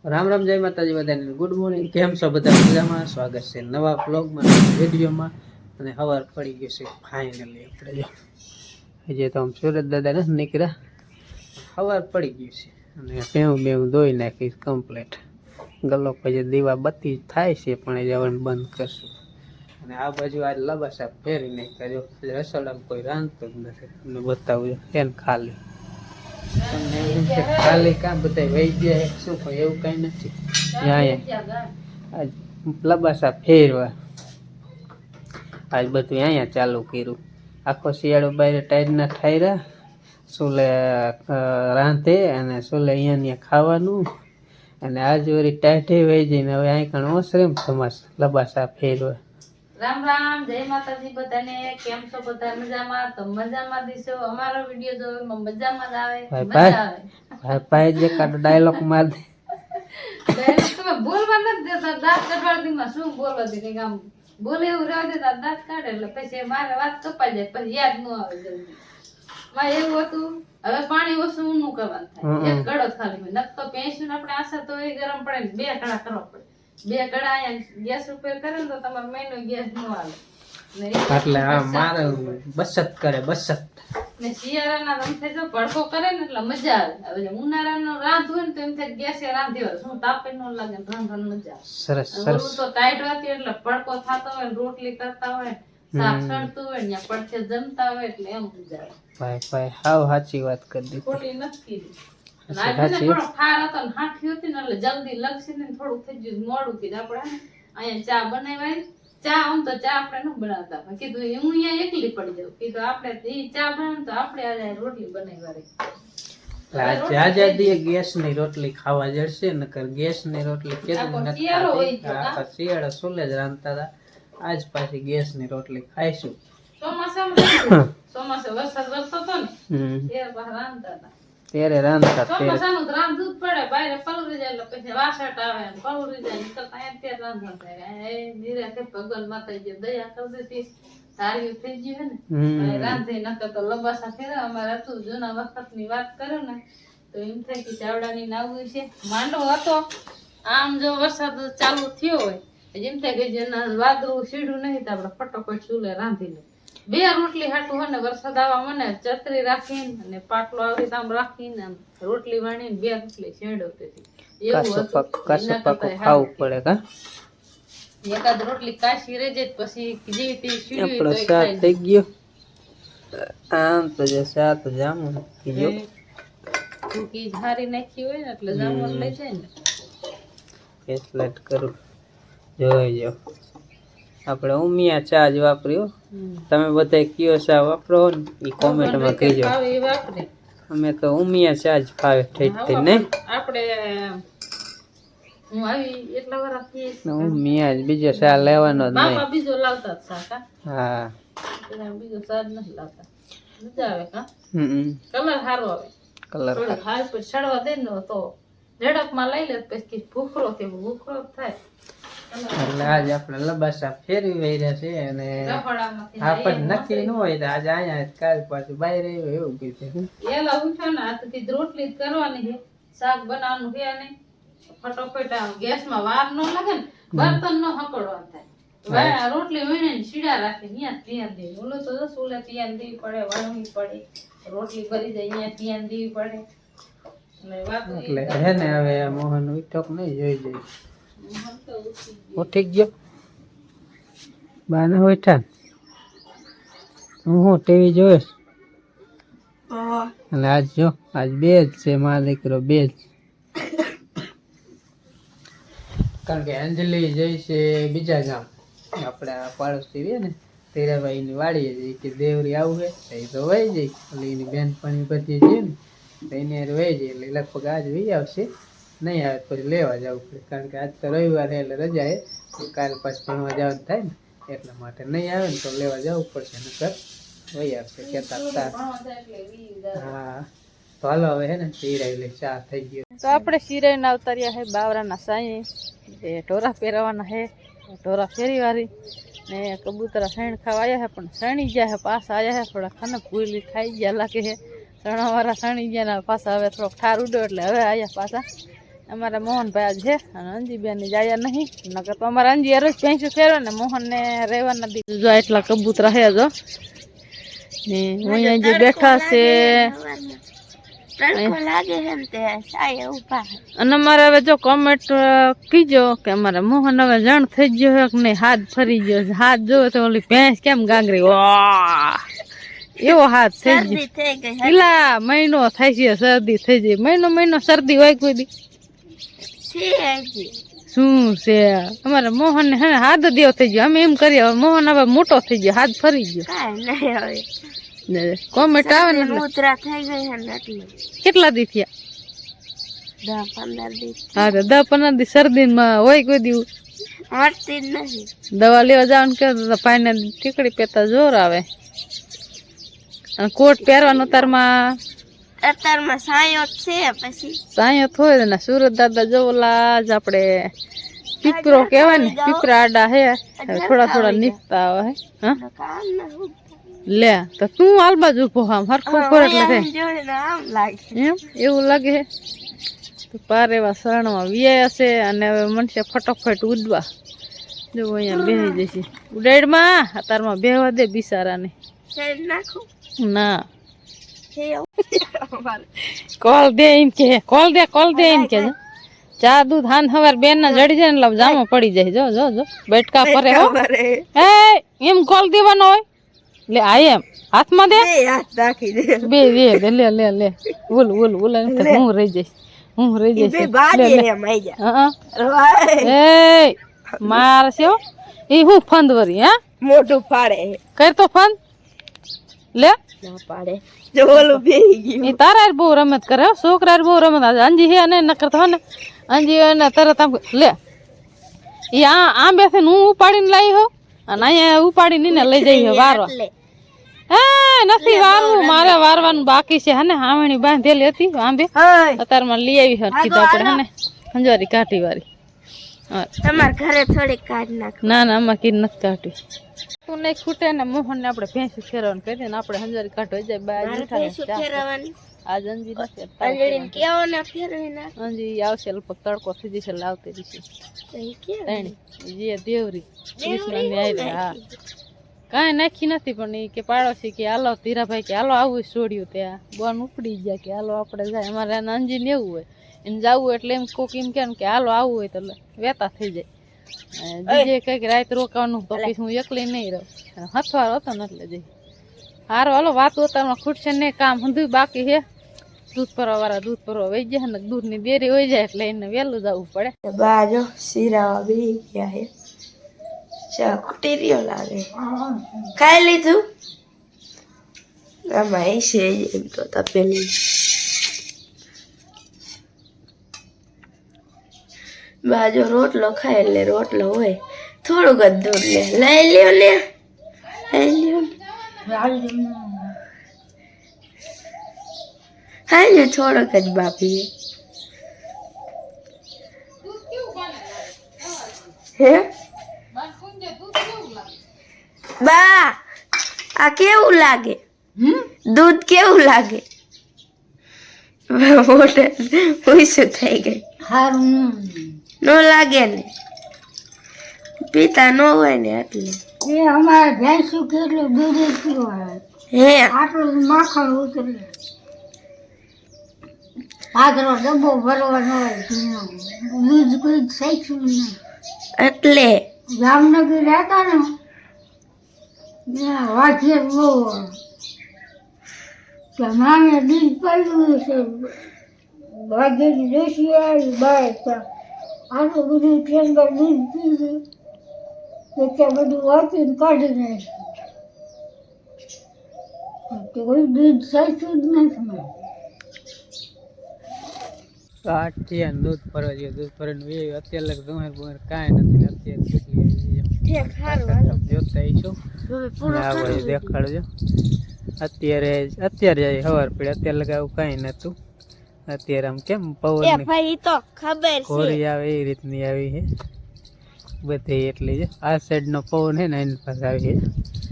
રામ રામ જય માતાજી બધાને ગુડ મોર્નિંગ કેમ છો બધા મજામાં સ્વાગત છે નવા વ્લોગમાં વિડીયોમાં અને સવાર પડી ગયું છે ફાઇનલી આપણે જો હજી તો આમ સુરત દાદા નથી નીકળ્યા સવાર પડી ગયું છે અને બેવું ધોઈ નાખીશ કમ્પ્લીટ ગલ્લો પછી દીવા બત્તી થાય છે પણ એ જવાનું બંધ કરશું અને આ બાજુ આજ લબાસા ફેરી નાખ્યા જો રસોડામાં કોઈ રાંધતું જ નથી તમને બતાવું એમ ખાલી તમને એમ કે ખાલી કામ બધા વહી ગયા શું કોઈ એવું કઈ નથી આજ લબાસા ફેરવા આજ બધું અહીંયા ચાલુ કર્યું આખો શિયાળો બહાર ટાયરના ઠાયરા સુલે રાંધે અને સુલે અહીંયા ખાવાનું અને આજ વળી ટાઈટે વહી જઈને હવે અહીં કણ ઓસરે તમાસ લબાસા ફેરવા રામ રામ જય માતાજી બધાને કેમ છો બધા મજામાં તો મજામાં દીશો અમારો વિડિયો જોવામાં મજામાં જ આવે મજા આવે ભાઈ જે કાઢો ડાયલોગ માર દે તમે બોલવા નથી દેતા દાંત કઢવાડીમાં શું બોલો દે કે આમ બોલે એવું રહેવા દેતા દાંત કાઢે એટલે પછી મારે વાત કપાઈ જાય પછી યાદ ન આવે જલ્દી માં એવું હતું હવે પાણી ઓછું ઊનું કરવાનું થાય એક ગળો ખાલી નક તો પેંશું આપણે આશા તો એ ગરમ પડે ને બે કડા કરવા પડે બે કડા અહીંયા ગેસ ઉપર કરે ને તો તમારો મહિનો ગેસ ન આવે એટલે આ મારે બચત કરે બચત ને શિયાળાના રમતે જો ભડકો કરે ને એટલે મજા આવે હવે ઉનાળાનો રાંધ હોય ને તો એમ થાય ગેસે રાંધી હોય શું તાપે ન લાગે રાંધવાની મજા આવે સરસ સરસ તો ટાઈટ વાતી એટલે ભડકો થતો હોય રોટલી કરતા હોય શાક સડતું હોય ને પડખે જમતા હોય એટલે એમ મજા આવે ભાઈ હાવ સાચી વાત કરી દીધી ખોટી નથી થોડો ખાર હતો ને હાથી હતી ને એટલે જલ્દી લગશે ને થોડું થઈ ગયું મોડું કીધું આપણે અહીંયા ચા બનાવાય ચા આમ તો ચા આપણે ન બનાવતા કીધું હું અહીંયા એકલી પડી જાઉં કીધું આપણે ચા બનાવ તો આપણે આજે રોટલી બનાવી આઝાદી ગેસ ની રોટલી ખાવા જડશે નકર ગેસ ની રોટલી શિયાળો સુલે જ રાંધતા હતા આજ પાછી ગેસ ની રોટલી ખાઈશું ચોમાસે વરસાદ વરસતો હતો ને ત્યારે રાંધતા હતા ત્યારે રાંધતા ચોમાસાનું રાંધવું જ પડે બહાર પલળી જાય એટલે પછી વાસટ આવે ને પલળી જાય નીકળતા ત્યારે રાંધવા થાય નિરાતે ભગવાન માતાજી દયા કરી દીધી તારીઓ થઈ ગયું હે ને રાંધી નકર તો લબાસા ફેરા અમારે હતું જૂના વખત ની વાત કરો ને તો એમ થાય કે ચાવડાની નાવું છે માંડવો હતો આમ જો વરસાદ ચાલુ થયો હોય એમ થાય કે જેના વાદળું સીડું નહીં તો આપણે ફટોફટ ચૂલે રાંધી લે બે રોટલી હાટું હોય ને વરસાદ આવવા મને ચતરી રાખીને અને પાટલો આવી આમ રાખીને રોટલી વાણીને બે રોટલી છેડવતી હતી એવું ખાવું પડે કા એકાદ રોટલી કાશી રહી જાય પછી જેવી તે સીડ્યું આપણો શાક થઈ ગયો આમ તો જે શાક જામું થઈ ગયો ચૂકી હારી નાખી હોય ને એટલે જામું લઈ જાય ને એસ્લેટ કરું જોઈ જો આપણે ઉમિયા ચા જ વાપર્યો તમે બધા કયો ચા વાપરો ને એ કોમેન્ટમાં કહેજો અમે તો ઉમિયા ચા જ ફાવે ઠીક ને આપણે હું આવી એટલા વાર ઉમિયા જ બીજો ચા લેવાનો જ નહીં બીજો લાવતા ચા હા બીજો ચા નથી લાવતા મજા આવે કા કલર સારો આવે કલર હાલ પર છડવા દે ને તો ઝડપમાં લઈ લે પછી ભૂખરો થાય એટલે આજે આપણે લબાસા ફેરવી રહ્યા છે અને આપણને નક્કી ન હોય તો આજે અહીંયા કાલ પાછું બહાર આવ્યો એવું કીધું એલા ઉઠો ને હાથથી રોટલી જ કરવાની છે શાક બનાવવાનું છે નહીં ફટોફટ ગેસમાં વાર ન લાગે ને બર્તન નો હકડવાનું થાય રોટલી વહીને સીડા રાખે ત્યાં દે ઓલો તો ઓલે ત્યાં દેવી પડે વળવી પડે રોટલી ભરી જાય અહીંયા ત્યાં દેવી પડે એટલે હે ને હવે મોહન ઉઠોક નહીં જોઈ જાય ઉઠી ગયો બાને ઉઠા હું ટીવી જોઈશ એટલે આજ જો આજ બે જ છે મારા દીકરો બે જ કારણ કે અંજલિ જઈ છે બીજા ગામ આપણે પાડોશી રહે ને તેરાભાઈ ની વાડીએ જઈ કે દેવરી આવું હે એ તો વહી જાય એટલે એની બેનપણી બધી છે ને તો એની હારે વહી જાય એટલે લગભગ આજ વહી આવશે નહીં આવે પછી લેવા જવું પડે કારણ કે આજ તો રવિવાર એટલે રજા એ કાલ પાછું ભણવા જવાનું થાય ને એટલા માટે નહીં આવે ને તો લેવા જવું પડશે નકર વહી આવશે કેતા હા તો હાલો હવે હે ને શિરાઈ ચા થઈ ગયો તો આપણે શિરાઈ ના ઉતાર્યા હે બાવરાના સાંઈ એ ઢોરા પહેરવાના હે ઢોરા ફેરી વાળી ને કબૂતરા સૈણ ખાવા આવ્યા હે પણ સણી ગયા હે પાછા આવ્યા હે થોડા ખાને ભૂલી ખાઈ ગયા લાગે હે સણાવાળા સણી ગયા પાછા હવે થોડોક ઠાર ઉડ્યો એટલે હવે આવ્યા પાછા અમારા મોહનભાઈ આજ છે અને અંજીબેન ની જાય નહીં નકર તો અમારા અંજી રોજ ભેંસું ફેરવે ને મોહન ને રહેવા નથી દીધું. જો એટલા કબૂતરા હે જો ને અહીંયા જે બેઠા છે અને અમારે હવે જો કોમેન્ટ કીજો કે અમારા મોહન હવે જણ થઈ ગયો હે કે નહીં, હાથ ફરી ગયો છે. હાથ જોયો તો ઓલી ભેંસ કેમ ગાંગરી એવો હાથ થઈ ગયો. પેલા મહિનો થાય છે શરદી થઈ જાય. મહિનો શરદી હોય કોઈ દી શું છે અમારે મોહન ને હાથ દેવો થઈ ગયો. અમે એમ કરીએ મોહન હવે મોટો થઈ ગયો, હાથ ફરી ગયો. કોમેન્ટ આવે ને કેટલા દી થયા? 10-15 દી. હા તો 10-15 દી શરદી માં હોય કોઈ દી દવા લેવા જવાનું કે ભાઈને ટીકડી પેતા જોર આવે. અને કોટ પહેરવાનો અત્યારમાં સાયો છે, પછી સાયો થોય ને સુરત દાદા જોલા જ આપણે પીપરો કહેવાય ને, પીપરા આડા હે થોડા નીકતા આવે. હા લે તો તું હાલ બાજુ ઉભો આમ હરખું પર એટલે એમ એવું લાગે હે તો પાર એવા શરણમાં વ્યાય હશે. અને હવે મનસે ફટોફટ ઉડવા જો અહીંયા બેસી જશે ઉડાડમાં. અત્યારમાં બેહવા દે બિચારાને ના કોલ દે એમ કે કોલ દે એમ કે ચા દૂધ હાન હવાર બેન ના જડી જાય ને એટલે જામો પડી જાય. જો જો જો બેટકા પરે હો એ એમ કોલ દેવાનો હોય લે આ એમ હાથમાં દે બે દે લે લે લે બોલ હું રહી જઈશ એ માર છે એ હું ફંદ વરી હા મોટું ફાડે કર તો ફંદ લે ના પાડે જો ઓલું બેહી ગયું. એ તારા બહુ રમત કરે છોકરા બહુ રમત. અંજી હે ને નકર તો ને અંજી ને તરત આમ લે એ આ બેસે હું ઉપાડીને લાવી હો અને અહીંયા ઉપાડીને ને લઈ જઈ વારો. હે નથી વારવું, મારે વારવાનું બાકી છે. હે ને હાવણી બાંધેલી હતી આંબે અત્યારમાં લઈ આવી કીધું આપણે હે ને હંજવારી કાઢી વારી. તમારા ઘરે થોડી કાઢી નાખ. ના આમાં કીધ નથી કાઢવી. તું નહીં ખૂટે ને મોહન ને આપણે ભેંસું ફેરવાનું કહી દે ને આપણે હંજવારી કાઢવા જાય બાર આજ અંજી નથી અંજી આવશે લગભગ તડકો થઈ જશે લાવતી જશે જે દેવરી કૃષ્ણની આવી. હા કાંઈ નાખી નથી પણ એ કે પાડોશી કે હાલો ધીરાભાઈ કે હાલો આવું છોડ્યું ત્યાં બોન ઉપડી ગયા કે હાલો આપણે જાય. અમારે એને અંજીને એવું હોય એને જવું એટલે એમ કોક એમ કે હાલો આવવું હોય તો વેતા થઈ જાય. બીજે કઈક રાત રોકાવાનું તો પછી હું એકલી નહીં રહું. હથવારો હતો ને એટલે જઈ હારો હાલો વાતો અત્યારમાં ખૂટશે નહીં. કામ બધું બાકી છે. દૂધ ભરવા વાળા દૂધ ભરવા વહી જાય ને દૂધ ની દેરી હોય જાય એટલે એને વહેલું જવું પડે. બાજો શીરાવા બી ગયા હે ખૂટી રહ્યો લાગે. ખાઈ લીધું આમાં છે એમ તો તપેલી. બાજો રોટલો ખાય એટલે રોટલો હોય થોડુંક જ દૂધ લે લઈ લ્યો ને હા ને થોડોક જ બાપી હે બા આ કેવું લાગે દૂધ કેવું લાગે? મોટે પૂછું થઈ ગઈ નો લાગે ને પીતા નો હોય ને એટલે અમારે ભેંસું કેટલું દૂધ પીવા હે આટલું માખણ ઉતરે આગળ ડબ્બો ભરવાનો હોય દૂધ કોઈ શીખ્યું નહીં એટલે જામનગર રહેતા ને વાંચીએ બહુ કે માને દૂધ પડ્યું છે ભાગ્યની દેશી આવી બાય આટલું બધું ટેન્ડર દૂધ પીધું એટલે બધું વાંચીને કાઢી નાખ્યું કોઈ દૂધ શીખ્યું જ નથી. કાઠિયા દૂધ ભરવા જોઈએ દૂધ ભરીને અત્યારે લગ દુહેર કાંઈ નથી અત્યારે જોતા આવીશું દેખાડજો. અત્યારે સવાર પડે અત્યારે લગાવું કાંઈ નતું. અત્યારે આમ કેમ પવન ઘોરી આવે એ રીતની આવી છે બધી. એટલી છે આ સાઈડ નો પવન છે ને એની પાસે આવી છે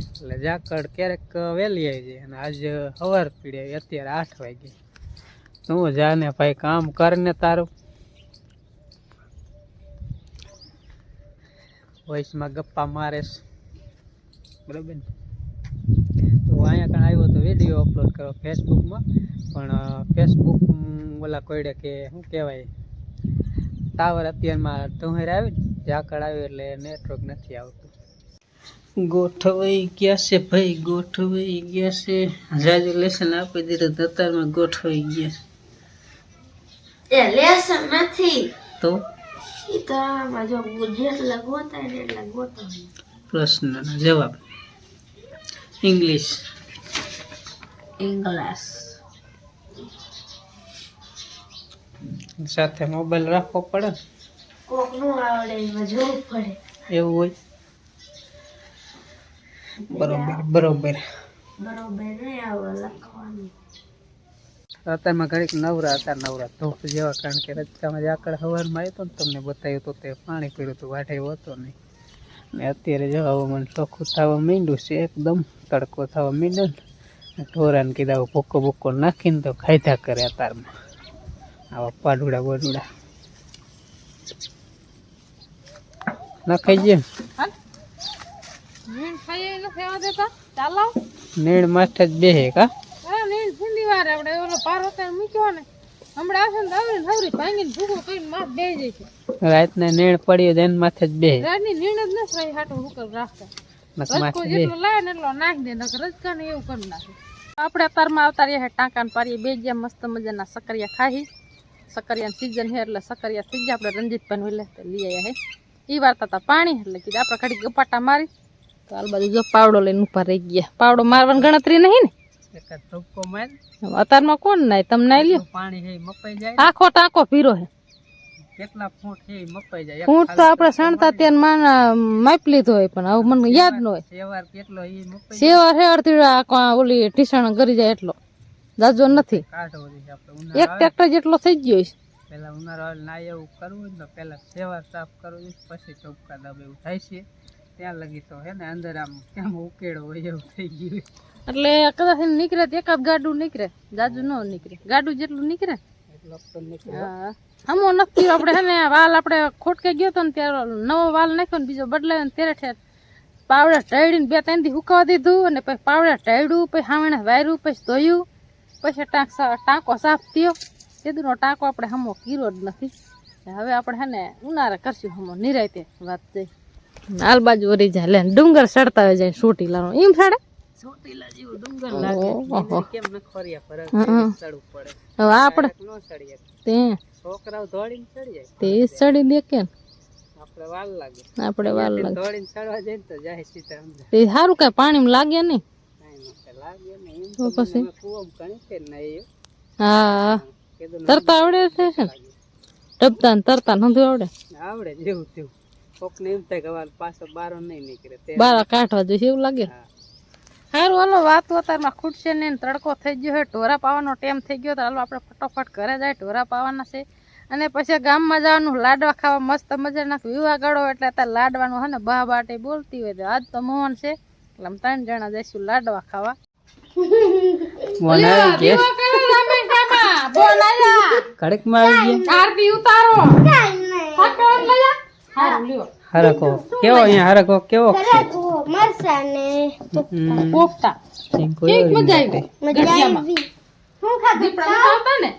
એટલે ઝાકળ ક્યારેક વહેલી આવી જાય. અને આજ સવાર પીડે અત્યારે 8 વાગે. તું જાને ભાઈ કામ કર ને તારું વોઇસમાં ગપ્પા મારે છે. બરાબર ને? તો અહીંયા કાં આવ્યો તો વિડીયો અપલોડ કરો ફેસબુકમાં, પણ ફેસબુક ઓલા કોઈડે કે શું કહેવાય ટાવર અત્યારમાં તુહેર આવી ને ઝાકળ આવ્યું એટલે નેટવર્ક નથી આવતું. ગોઠવાઈ ગયા છે ભાઈ, ગોઠવાઈ ગયા છે. જાજુ લેસન આપી દીધું દતારમાં ગોઠવાઈ ગયા એ લેસન નથી તો ઈ તો આમાં જો જેટલા ગોતાય ને એટલા ગોતો. પ્રશ્નનો જવાબ ઇંગ્લિશ. સાથે મોબાઈલ રાખવો પડે ને, કોક નું આવડે એમાં જોવું પડે. એવું હોય. બરોબર બરોબર. બરોબર નહીં આવે લખવાનું. અત્યારમાં ઘડીક નવરા હતા, નવરા ધોપ જેવા, કારણ કે રજકામાં ઝાકળ સવારમાં આવ્યો તો ને તમને બતાવ્યું તો તે પાણી પીડ્યું હતું, વાઢે હતો નહીં. ને અત્યારે જો આવું મને ચોખ્ખું થવા માંડ્યું છે, એકદમ તડકો થવા માંડ્યો ને ઢોરાને કીધા ભૂકો ભૂકો નાખીને તો ખાધા કરે અતારમાં આવા પાડુડા બોડુડા નખાઈ જાય. નીણ ખાઈએ ન ફેવા દેતા ચાલો નીણ માથે જ બેહે કા. હા નીણ ફૂંડી વાર આપણે ઓલો પારો ત્યાં મૂક્યો ને હમણાં આવશે ને આવરી હવરી ભાંગીને ભૂકો કરીને માથ બેહી જાય છે. રાતને નીણ પડી તો એની માથે જ બેહે. રાતની નીણ જ ન સહી હાટું હુકર રાખતા. રજકો જેટલો લાવે ને એટલો નાખી દે, નકર રજકા ને એવું કરી નાખે. આપણે અતારમાં આવતા રહ્યા ટાંકા ને પારીએ બે જ્યાં મસ્ત મજાના સકરિયા ખાઈ. સકરિયાની સીઝન છે એટલે સકરિયા થઈ ગયા. આપણે રંજીતભાઈ વેલે લઈ આવ્યા હે. ઈ વારતા હતા પાણી એટલે કીધું આપણે ઘડી ગપાટા મારી તો હાલ બાજુ જો પાવડો લઈને ઉપર રહી ગયા. પાવડો મારવાની ગણતરી નહીં ને, એકાદ ધબકો માર. અતારમાં કોણ નાય, તમે નાઈ લ્યો. પાણી હે મપાઈ જાય. આખો ટાંકો પીરો હે. કેટલા ફૂટ હે મપાઈ જાય. ફૂટ તો આપણે સણતા ત્યાં માપી લીધો હોય, પણ હવે મને યાદ ન હોય. સેવાર કેટલો ઈ મપાઈ સેવા છે અડધી ઓલી ટીસણ કરી જાય એટલો જાજો નથી. કાઢો છે આપણે એક ટ્રેક્ટર જેટલો થઈ ગયો છે. પેલા ઉનાળો ના એવું કરવું ને પેલા સેવાર સાફ કરવું પછી ટપકા દબ એવું થાય છે. ત્યાં લગી તો હે ને અંદર આમ કેમ ઉકેડો હોય એવું થઈ ગયું. એટલે કદાચ નીકળે તો એકાદ ગાડું નીકળે, જાજુ ન નીકળે. ગાડું જેટલું નીકળે. હા હમો નથી આપણે હે ને વાલ આપણે ખોટકે ગયો તો ને ત્યારે નવો વાલ નાખ્યો ને બીજો બદલાયો ને ત્યારે ઠેર પાવડા ટાળીને 2-3 દી સુકાવા દીધું અને પછી પાવડા ટાળ્યું, પછી સામે વાયરું, પછી ધોયું, પછી ટાંકો સાફ થયો. સીધુનો ટાંકો આપણે હમો કીરો જ નથી. હવે આપણે હે ને ઉનાળે કરશું હમો નિરાયતે વાત જઈ. હાલ બાજુ વરી જાય લે ડુંગર ચડતા હોય જાય ચોટીલાનો એમ સાડે ચોટીલા જેવું ડુંગર લાગે કેમ ન ખોરિયા પર ચડવું પડે. હવે આપણે નો ચડીએ તે છોકરાઓ દોડીને ચડી જાય તે ચડી દે કે આપણે વાલ લાગે. આપણે વાલ લાગે દોડીને ચડવા જાય તો જાય સીધા અંદર. તે સારું કઈ પાણીમાં લાગે નહીં. લાગે ને એમ તો પછી કુવમ કણી છે ને એ હા તરતા આવડે છે ને ડબતા ને તરતા નથી આવડે. આવડે જેવું તેવું. કોકને એમ થાય કે પાછો બારો નહીં નીકળે બારા કાઢવા જોઈએ એવું લાગે. સારું હાલો વાત અત્યારમાં ખૂટશે ને તડકો થઈ ગયો છે, ઢોરા પાવાનો ટાઈમ થઈ ગયો તો હાલો આપણે ફટોફટ ઘરે જાય. ઢોરા પાવાના છે અને પછી ગામમાં જવાનું લાડવા ખાવા મસ્ત મજાના વિવાહ ગાળો એટલે અત્યારે લાડવાનું હે ને બા બાટે બોલતી હોય તો આજ તો મોહન છે એટલે અમે 3 જણા જઈશું લાડવા ખાવા. હરકો કેવો અહીંયા હરકો કેવો મરસા ને પોપટા કેક મજા આવી ગઢિયામાં હું ખાધી હતા ને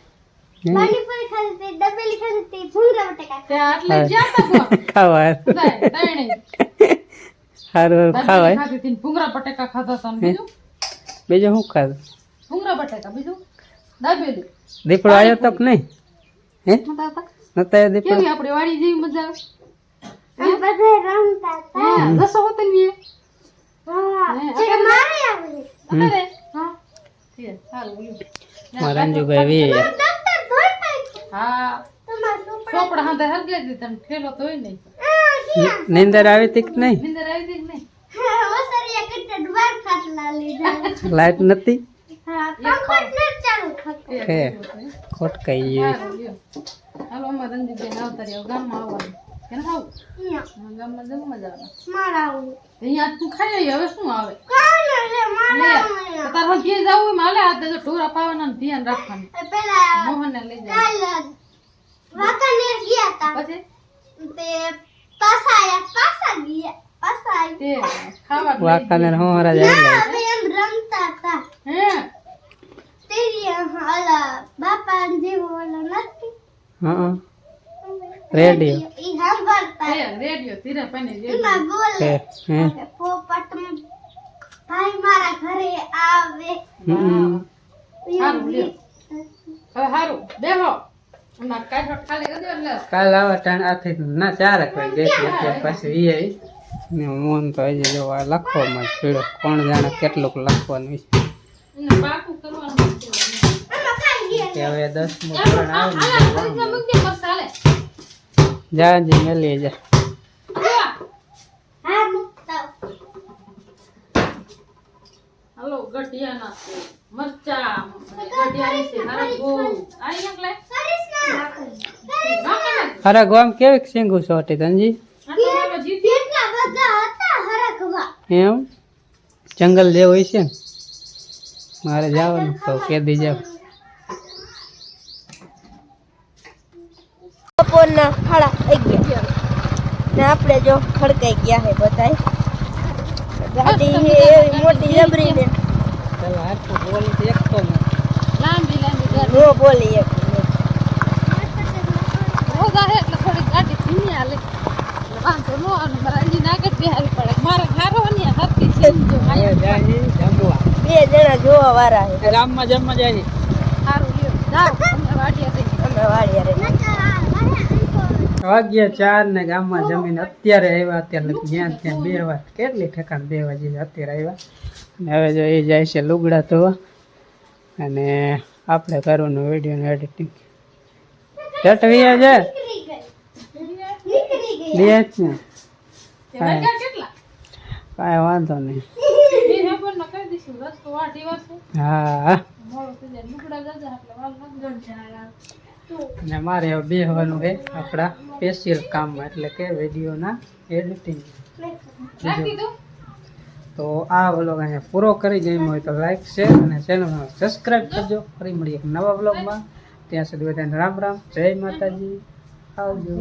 પાણીપુરી ખાધી તે ડબેલી ખાધી તે ભૂંગળા બટાકા તે આટલે જ્યાં તક ખાવા તણે હારું ખાવાય ખાધી તીન ભૂંગળા બટાકા ખાધા હતા બીજું શું ખાધું? ભૂંગળા બટાકા બીજું ડબેલી. દીપડો આવ્યો તો કે નહીં? હે નતા દીપડો? કેવી આપણે વાડી જેવી મજા આવે બધે રમતા હતા. જસો હોતે ને હા જે મારે આવે અરે હા ઠીક હાલ બોલો રંજુભાઈ વે હા ચોપડા હાથે હરગે દી તને ઠેલો તોય નહીં. નીંદર આવી તી કે નહીં? નીંદર આવી દી કે નહીં? ઓસરિયા કરતા દ્વાર ખાટલા લીધા. લાઈટ નથી? હા પંખો જ ન ચાલુ ખક. હે ખોટકાઈ હાલો અમારે રંજીતભાઈ આવતા રહ્યા ગામમાં આવવાનું કેને ખાવું ગામમાં જમવા જવાના મારાવું અહીંયા તું ખાઈ આવી હવે શું આવે કાનો લે મારા તાર ઘી જવું માલે આ તો ઢોરા પાવાના ધ્યાન રાખવાનું. પેલા મોહનને લઈ જાય કાલ વાકાનેર ગયા તા પછી તે પાસા ગયા પાછા આવી. તે ખાવા લઈ વાકાને હોરા જાય ના, હવે એમ રમતા હતા. હે તેરી ઓલા બાપા જેવો ઓલો નથી. હા રેડિયો ઈ સાંભળતા. હે રેડિયો ધીરે pane એમાં બોલે હે કે પોપટ ભાઈ મારા ઘરે આવે. હમ હારું લ્યો. હવે હારું બેહો અમાર કાઢો ખાલી કરી દો એટલે કાલ આવા ટાણ આથી ના 4 વાગે ગઈ અત્યારે પાછી વી આવી ને મોન તો હજી જો આ લખવામાં જ પીડો કોણ જાણે કેટલુંક લખવાનું છે એને પાકું કરવાનું છે. આમાં ખાઈ ગયા. કે હવે 10મું ધોરણ આવે ને હાલા ફરીથી મૂકી દે મસ્ત હાલે જાજી મેલી જા હા મુકતા. હાલો ગઢિયાના મરચા ગઢિયા વિશે હરગો આઈ એકલે કરીશ ના. અરે ગોમ કેવી સિંગુ સોટી તનજી કેટલા બધા હતા હરખવા. એમ જંગલ જેવું હોય છે ને મારે જવાનું તો કેદી જાવ બપોરના 11:30 ને આપણે જો ખડકાઈ ગયા હે બધાય ગાડી હે એવી મોટી જબરી ને ચાલ હાથું બોલ એક તો ન લાંબી ગાડી નો બોલી એક રોજ આવે એટલે થોડી ગાડી ધીમી હાલે એટલે વાંધો નો આવે મારા અંજી નાગત બેહારી પડે મારે હારો ને હરતી સીંજો હવે જાહી જમવા બે જણા જોવા વાળા હે રામમાં જમવા જાહી હારું લ્યો જાઓ તમને વાડિયા દઈ અમે વાળીયા રે વાગ્યા 4 ને ગામમાં જમીન અત્યારે આવ્યા અત્યારે જ્યાં ત્યાં 2 વાર કેટલી ઠેકાણ 2 વાગે અત્યારે આવ્યા અને હવે જો એ જાય છે લુગડા ધોવા અને આપણે કરવાનું વિડીયોનું એડિટિંગ ચટવી છે નીકળી ગઈ. નીકળી ગઈ. બે જ ને તે વાગ્યા કેટલા કાંઈ વાંધો નહીં એ હેબર નો કહી દઈશું રસ્તો વાટી વાસે હા મોડું થઈ જાય લુગડા જાજા એટલે વાલ લાગી જાય અને મારે હવે બેહવાનું છે આપણા સ્પેશિયલ કામમાં એટલે કે વિડીયોના એડિટિંગ રાખી દો તો આ વ્લોગ અહીંયા પૂરો કરી ગયો હોય તો લાઈક શેર અને ચેનલને સબસ્ક્રાઈબ કરજો ફરી મળીએ એક નવા વ્લોગમાં ત્યાં સુધી બધાને રામ રામ જય માતાજી આવજો